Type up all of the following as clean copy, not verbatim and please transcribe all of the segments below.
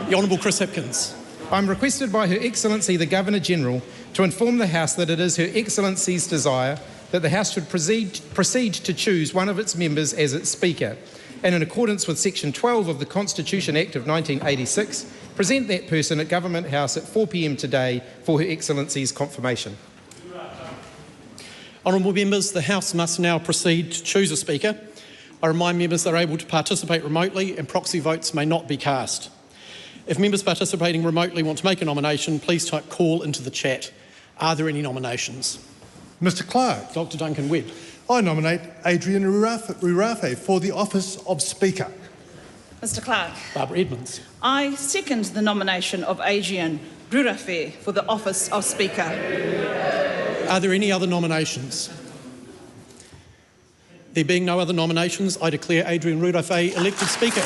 The Honourable Chris Hipkins. I'm requested by Her Excellency the Governor-General to inform the House that it is Her Excellency's desire that the House should proceed to choose one of its members as its Speaker, and in accordance with Section 12 of the Constitution Act of 1986, present that person at Government House at 4 p.m. today for Her Excellency's confirmation. Honourable members, the House must now proceed to choose a Speaker. I remind members they are able to participate remotely and proxy votes may not be cast. If members participating remotely want to make a nomination, please type call into the chat. Are there any nominations? Mr Clerk. Dr Duncan Webb. I nominate Adrian Rurawhe for the office of Speaker. Mr Clerk. Barbara Edmonds. I second the nomination of Adrian Rurawhe for the office of Speaker. Are there any other nominations? There being no other nominations, I declare Adrian Rurawhe elected Speaker.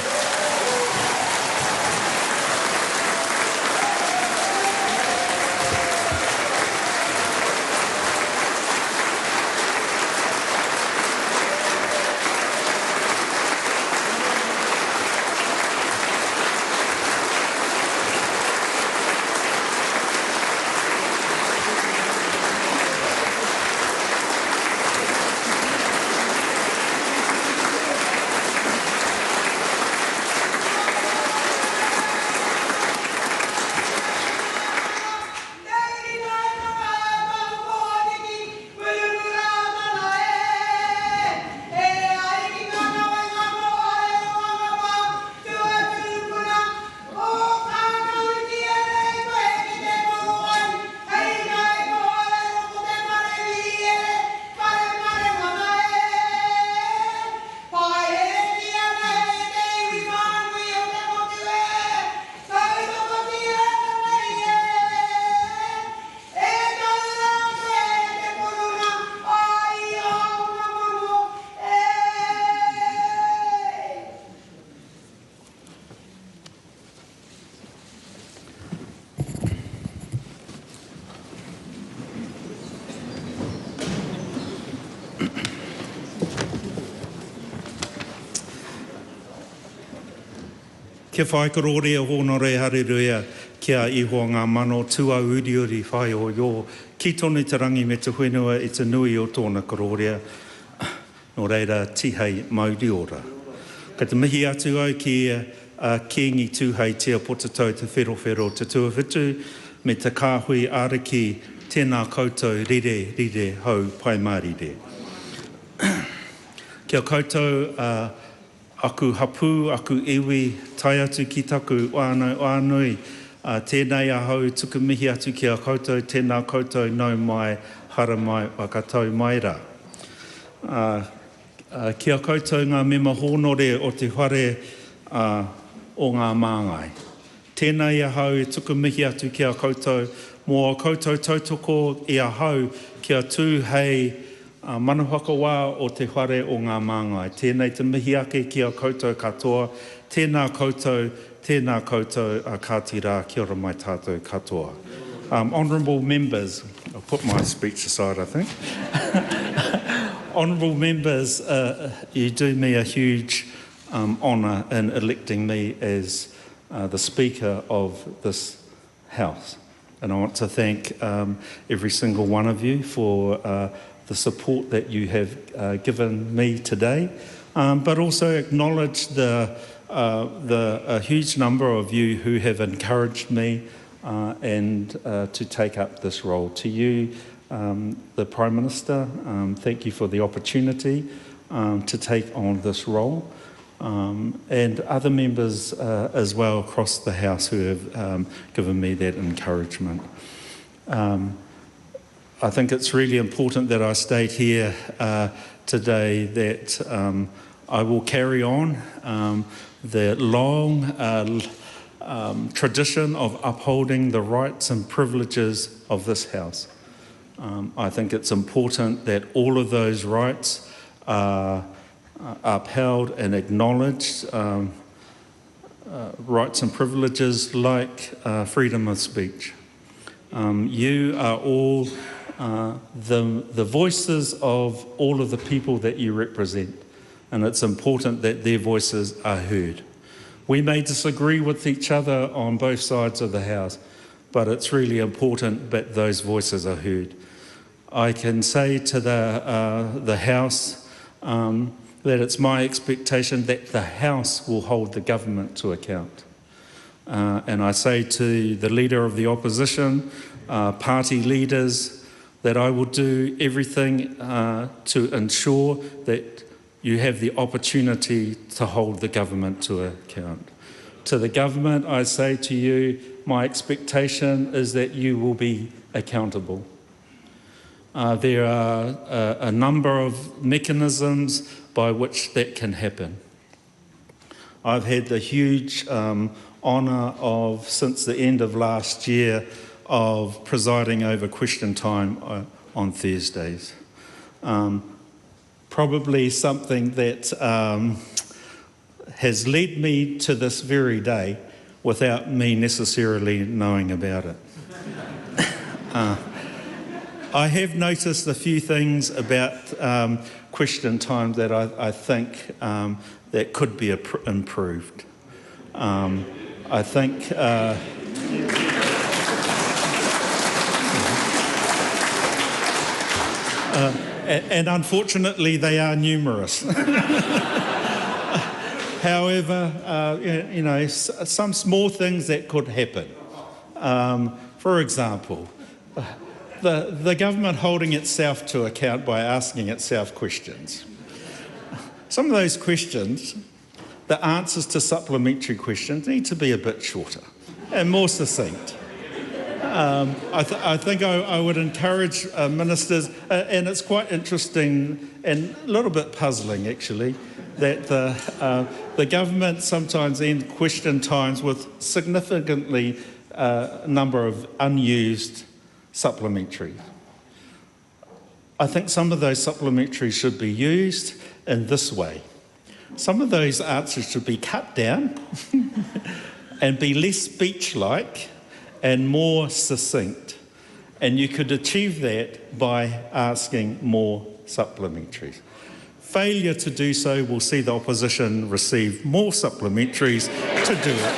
Kia whai korore o honore hareruia kia iho ngā mano tua uriuri whai o yo. Ki tonu te rangi me te whenua i te nui o tōna kororea. Nō reira tihei mauri ora. Ka te mihi atu au ki kiengi tūhei tia potatau te whero te tuawhitu me te kāhui ariki tēnā koutou rire hau pai marire. Kia koutou aku hapu, aku iwi, tai atu ki taku wānui, tēnei ahau tuku mihi atu ki a koutou, tēnā koutou nau mai, hara mai, wakatau mai rā. Ki a koutou ngā mema hōnore o te whare o ngā māngai. Tēnei ahau tuku mihi atu ki a koutou, mō koutou tautoko i ahau ki a tū hei manuhaka wā o te whare o ngā māngai. Tēnei te mihi ake ki a koutou katoa, tēnā koutou ka tira, kia ora mai tātou katoa. Honourable members, I'll put my speech aside, I think. Honourable members, you do me a huge honour in electing me as the Speaker of this House. And I want to thank every single one of you for the support that you have given me today, but also acknowledge the huge number of you who have encouraged me and to take up this role. To you, the Prime Minister, thank you for the opportunity to take on this role, and other members as well across the House who have given me that encouragement. I think it's really important that I state here today that I will carry on the long tradition of upholding the rights and privileges of this House. I think it's important that all of those rights are upheld and acknowledged, rights and privileges like freedom of speech. You are all the voices of all of the people that you represent, and it's important that their voices are heard. We may disagree with each other on both sides of the House, but it's really important that those voices are heard. I can say to the House that it's my expectation that the House will hold the government to account. And I say to the Leader of the Opposition, party leaders, that I will do everything to ensure that you have the opportunity to hold the government to account. To the government, I say to you, my expectation is that you will be accountable. There are a number of mechanisms by which that can happen. I've had the huge honour of, since the end of last year, of presiding over question time on Thursdays. Probably something that has led me to this very day without me necessarily knowing about it. I have noticed a few things about question time that I think that could be improved. I think and unfortunately they are numerous. However, you know, some small things that could happen. For example, the government holding itself to account by asking itself questions. Some of those questions, the answers to supplementary questions, need to be a bit shorter and more succinct. I think I would encourage ministers, and it's quite interesting and a little bit puzzling actually, that the government sometimes end question times with significantly number of unused supplementaries. I think some of those supplementaries should be used in this way. Some of those answers should be cut down and be less speech-like and more succinct. And you could achieve that by asking more supplementaries. Failure to do so will see the opposition receive more supplementaries to do it.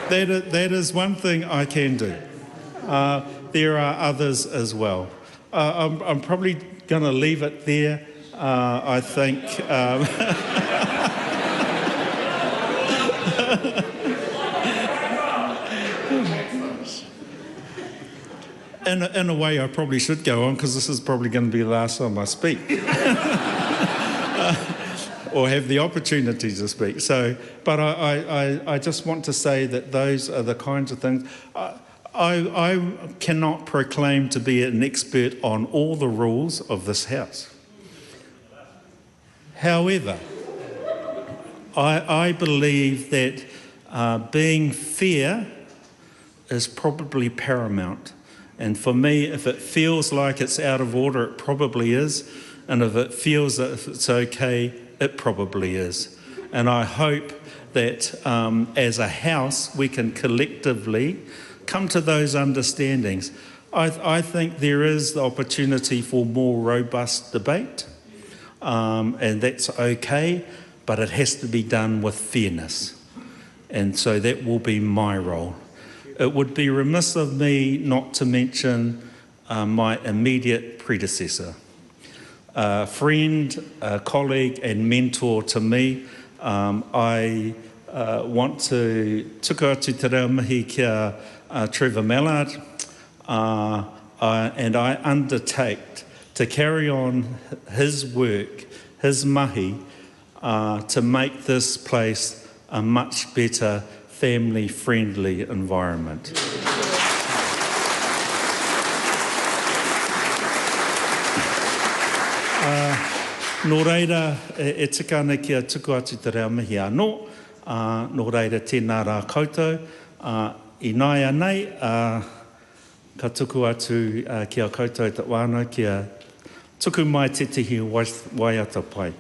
That is one thing I can do. There are others as well. I'm probably going to leave it there. I think in a way I probably should go on, because this is probably going to be the last time I speak. Or have the opportunity to speak. So, but I just want to say that those are the kinds of things. I cannot proclaim to be an expert on all the rules of this House. However, I believe that being fair is probably paramount. And for me, if it feels like it's out of order, it probably is. And if it feels that it's okay, it probably is. And I hope that as a House, we can collectively come to those understandings. I think there is the opportunity for more robust debate, and that's okay, but it has to be done with fairness. And so that will be my role. It would be remiss of me not to mention my immediate predecessor. A friend, a colleague and mentor to me. I want to tuku atu te reo mihi kia Trevor Mallard, and I undertake to carry on his work, his mahi, to make this place a much better family-friendly environment. Nō reira, e tika ana kia tuku atu te reo mihi anō, nō reira tēnā rā koutou, I nāia nei, ka tuku atu kia koutou te wānau, kia tuku mai te tihi waiata pai.